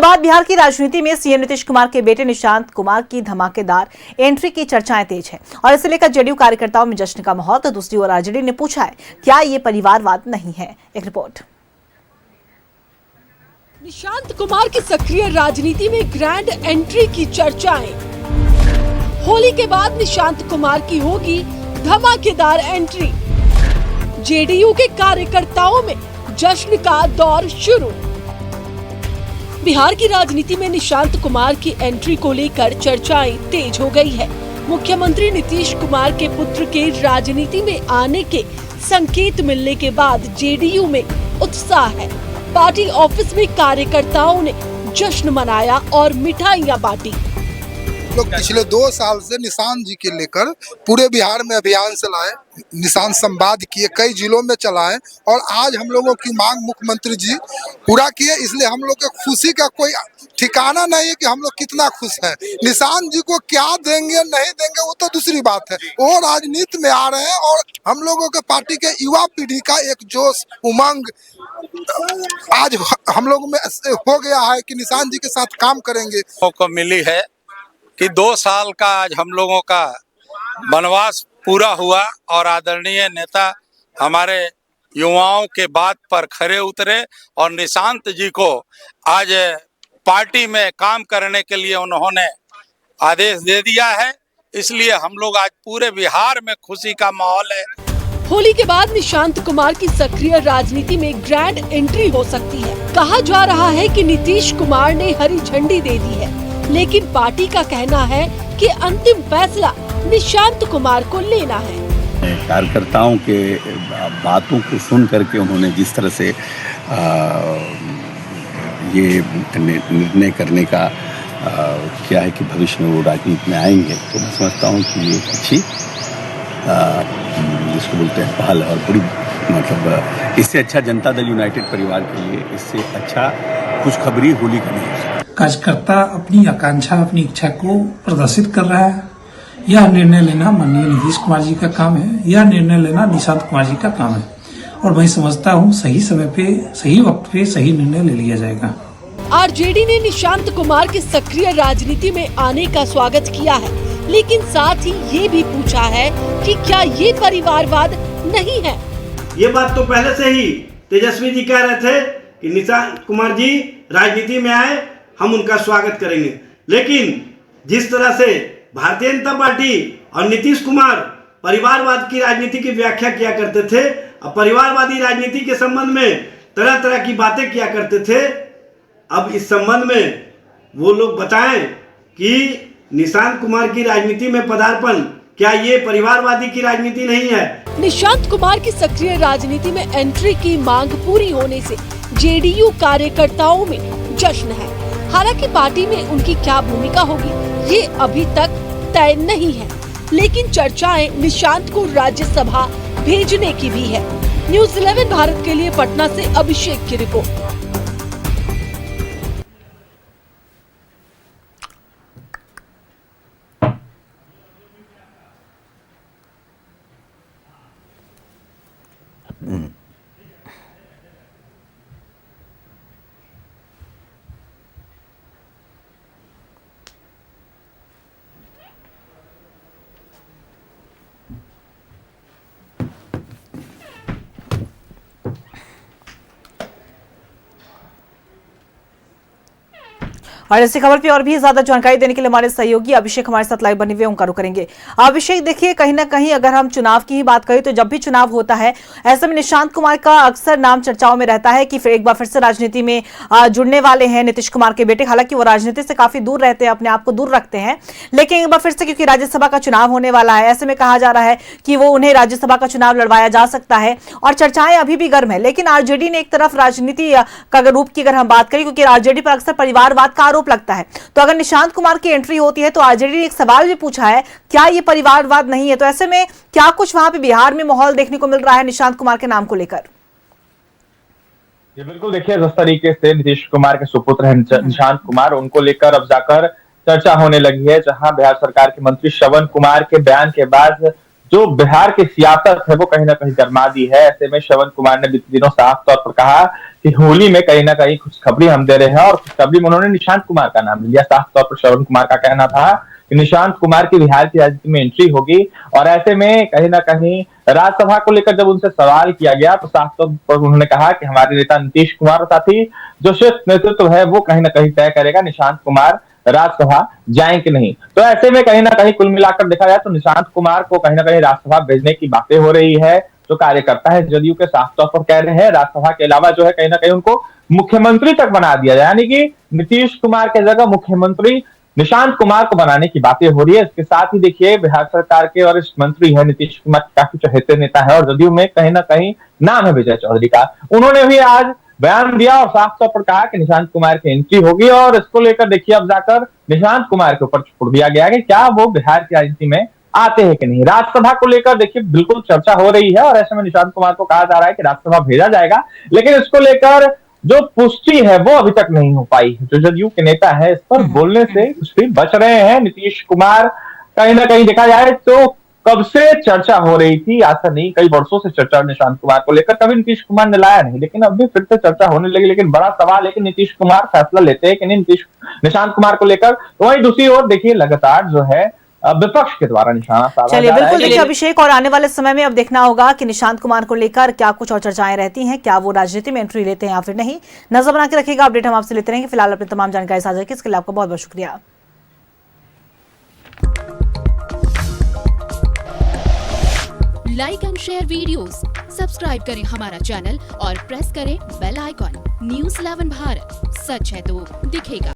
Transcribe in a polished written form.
बाद बिहार की राजनीति में सीएम नीतीश कुमार के बेटे निशांत कुमार की धमाकेदार एंट्री की चर्चाएं तेज है और इसे लेकर जेडीयू कार्यकर्ताओं में जश्न का माहौल। तो दूसरी ओर आरजेडी ने पूछा है क्या ये परिवारवाद नहीं है। एक रिपोर्ट। निशांत कुमार की सक्रिय राजनीति में ग्रैंड एंट्री की चर्चाएं। होली के बाद निशांत कुमार की होगी धमाकेदार एंट्री। जेडीयू के कार्यकर्ताओं में जश्न का दौर शुरू। बिहार की राजनीति में निशांत कुमार की एंट्री को लेकर चर्चाएं तेज हो गई है। मुख्यमंत्री नीतीश कुमार के पुत्र के राजनीति में आने के संकेत मिलने के बाद जेडीयू में उत्साह है। पार्टी ऑफिस में कार्यकर्ताओं ने जश्न मनाया और मिठाइयां बांटी। लोग पिछले 2 साल से निशांत जी के लेकर पूरे बिहार में अभियान चलाए, निशांत संवाद किए, कई जिलों में चलाए और आज हम लोगों की मांग मुख्यमंत्री जी पूरा किए। इसलिए हम लोग के खुशी का कोई ठिकाना नहीं है कि हम लोग कितना खुश हैं। निशांत जी को क्या देंगे नहीं देंगे वो तो दूसरी बात है, वो राजनीति में आ रहे हैं और हम लोगों के पार्टी के युवा पीढ़ी का एक जोश उमंग आज हम लोग में हो गया है कि निशांत जी के साथ काम करेंगे। को मिली है कि 2 साल का आज हम लोगों का वनवास पूरा हुआ और आदरणीय नेता हमारे युवाओं के बात पर खरे उतरे और निशांत जी को आज पार्टी में काम करने के लिए उन्होंने आदेश दे दिया है। इसलिए हम लोग आज पूरे बिहार में खुशी का माहौल है। होली के बाद निशांत कुमार की सक्रिय राजनीति में ग्रैंड एंट्री हो सकती है। कहा जा रहा है कि नीतीश कुमार ने हरी झंडी दे दी है, लेकिन पार्टी का कहना है कि अंतिम फैसला निशांत कुमार को लेना है। कार्यकर्ताओं के बातों को सुन करके उन्होंने जिस तरह से ये निर्णय करने का किया है कि भविष्य में वो राजनीति में आएंगे, तो मैं समझता हूँ कि ये अच्छी जिसको बोलते हैं पहल और बड़ी मतलब इससे अच्छा जनता दल यूनाइटेड परिवार के लिए इससे अच्छा खुशखबरी होली का नहीं हो सकती। कार्यकर्ता अपनी आकांक्षा अपनी इच्छा को प्रदर्शित कर रहा है। यह निर्णय लेना माननीय नीतीश कुमार जी का काम है, यह निर्णय लेना निशांत कुमार जी का काम है और मैं समझता हूँ सही समय पे सही वक्त पे सही निर्णय ले लिया जाएगा। आरजेडी ने निशांत कुमार के सक्रिय राजनीति में आने का स्वागत किया है, लेकिन साथ ही ये भी पूछा है कि क्या ये परिवारवाद नहीं है। ये बात तो पहले से ही तेजस्वी जी कह रहे थे कि निशांत कुमार जी राजनीति में आए, हम उनका स्वागत करेंगे। लेकिन जिस तरह से भारतीय जनता पार्टी और नीतीश कुमार परिवारवाद की राजनीति की व्याख्या किया करते थे और परिवारवादी राजनीति के संबंध में तरह तरह की बातें किया करते थे, अब इस संबंध में वो लोग बताएं कि निशांत कुमार की राजनीति में पदार्पण क्या ये परिवारवादी की राजनीति नहीं है। निशांत कुमार की सक्रिय राजनीति में एंट्री की मांग पूरी होने से जेडीयू कार्यकर्ताओं में जश्न है। हालांकि पार्टी में उनकी क्या भूमिका होगी ये अभी तक तय नहीं है, लेकिन चर्चाएं निशांत को राज्यसभा भेजने की भी है। न्यूज़ 11 भारत के लिए पटना से अभिषेक की रिपोर्ट। और इसी खबर पे और भी ज्यादा जानकारी देने के लिए हमारे सहयोगी अभिषेक हमारे साथ लाइव बने हुए उनका रुख करेंगे। अभिषेक, देखिए कहीं ना कहीं अगर हम चुनाव की ही बात करें तो जब भी चुनाव होता है ऐसे में निशांत कुमार का अक्सर नाम चर्चाओं में रहता है कि फिर एक बार फिर से राजनीति में जुड़ने वाले हैं नीतीश कुमार के बेटे। हालांकि वो राजनीति से काफी दूर रहते हैं, अपने आप को दूर रखते हैं, लेकिन एक बार फिर से क्योंकि राज्यसभा का चुनाव होने वाला है ऐसे में कहा जा रहा है कि वो उन्हें राज्यसभा का चुनाव लड़वाया जा सकता है और चर्चाएं अभी भी गर्म है। लेकिन आरजेडी ने एक तरफ राजनीति का रूप की अगर हम बात करें, क्योंकि आरजेडी पर अक्सर परिवारवाद का आरोप लगता है, तो अगर निशांत कुमार की एंट्री होती है तो आरजेडी ने एक सवाल भी पूछा है क्या ये परिवारवाद नहीं है। तो ऐसे में क्या कुछ वहां पे बिहार में माहौल देखने को मिल रहा है निशांत कुमार के नाम को लेकर? जी बिल्कुल, देखिए जिस तरीके से नीतीश कुमार के सुपुत्र हैं निशांत कुमार, उनको लेकर अब जाकर चर्चा होने लगी है। जहां बिहार सरकार के मंत्री श्रवण कुमार के बयान के बाद जो बिहार की सियासत है वो कहीं ना कहीं गरमा दी है। ऐसे में श्रवण कुमार ने बीते दिनों साफ तौर पर कहा कि होली में कहीं ना कहीं खुशखबरी हम दे रहे हैं, और खुशखबरी में उन्होंने निशांत कुमार का नाम लिया। साफ तौर पर श्रवण कुमार का कहना था कि निशांत कुमार की बिहार की राजनीति में एंट्री होगी, और ऐसे में कहीं ना कहीं राज्यसभा को लेकर जब उनसे सवाल किया गया तो साफ तौर पर उन्होंने कहा कि हमारे नेता नीतीश कुमार साथ ही जो शीर्ष नेतृत्व है वो कहीं ना कहीं तय करेगा निशांत कुमार राज्यसभा जाएं कि नहीं। तो ऐसे में कहीं ना कहीं कुल मिलाकर देखा जाए तो निशांत कुमार को कहीं ना कहीं राज्यसभा भेजने की बातें हो रही है। जो कार्यकर्ता है जदयू के साफ तौर पर कह रहे हैं राज्यसभा के अलावा जो है कहीं ना कहीं उनको मुख्यमंत्री तक बना दिया जाए, यानी कि नीतीश कुमार की जगह मुख्यमंत्री निशांत कुमार को बनाने की बातें हो रही है। इसके साथ ही देखिए बिहार सरकार के वरिष्ठ मंत्री है नीतीश कुमार, काफी चहेते नेता है, और जदयू में कहीं ना कहीं नाम है विजय चौधरी का। उन्होंने भी आज बयान दिया और साफ तौर पर कहा कि निशांत कुमार की एंट्री होगी, और इसको लेकर देखिए अब जाकर निशांत कुमार के ऊपर छोड़ दिया गया कि क्या वो बिहार की राजनीति में आते हैं कि नहीं। राज्यसभा को लेकर देखिए बिल्कुल चर्चा हो रही है, और ऐसे में निशांत कुमार को कहा जा रहा है कि राज्यसभा भेजा जाएगा, लेकिन इसको लेकर जो पुष्टि है वो अभी तक नहीं हो पाई। जो जदयू के नेता है इस पर बोलने से कुछ भी बच रहे हैं। नीतीश कुमार कहीं ना कहीं देखा जाए तो कब से चर्चा हो रही थी, आज से नहीं कई वर्षों से चर्चा निशांत कुमार को लेकर, कभी नीतीश कुमार ने लाया नहीं, लेकिन अब भी फिर से चर्चा होने लगी। लेकिन बड़ा सवाल है कि नीतीश कुमार फैसला लेते हैं कि नहीं निशांत कुमार को लेकर। तो वहीं दूसरी ओर देखिए लगातार जो है विपक्ष के द्वारा निशाना साधा जा रहा है। बिल्कुल देखिए अभिषेक, और आने वाले समय में अब देखना होगा कि निशांत कुमार को लेकर क्या कुछ और चर्चाएं रहती हैं, क्या वो राजनीति में एंट्री लेते हैं या फिर नहीं। नजर बना के रखिएगा, अपडेट हम आपसे लेते रहेंगे। फिलहाल अपनी तमाम जानकारी साझा की, इसके लिए आपका बहुत बहुत शुक्रिया। Like and share videos, subscribe करें हमारा चैनल और प्रेस करें बेल आइकॉन। न्यूज़ 11 भारत, सच है तो दिखेगा।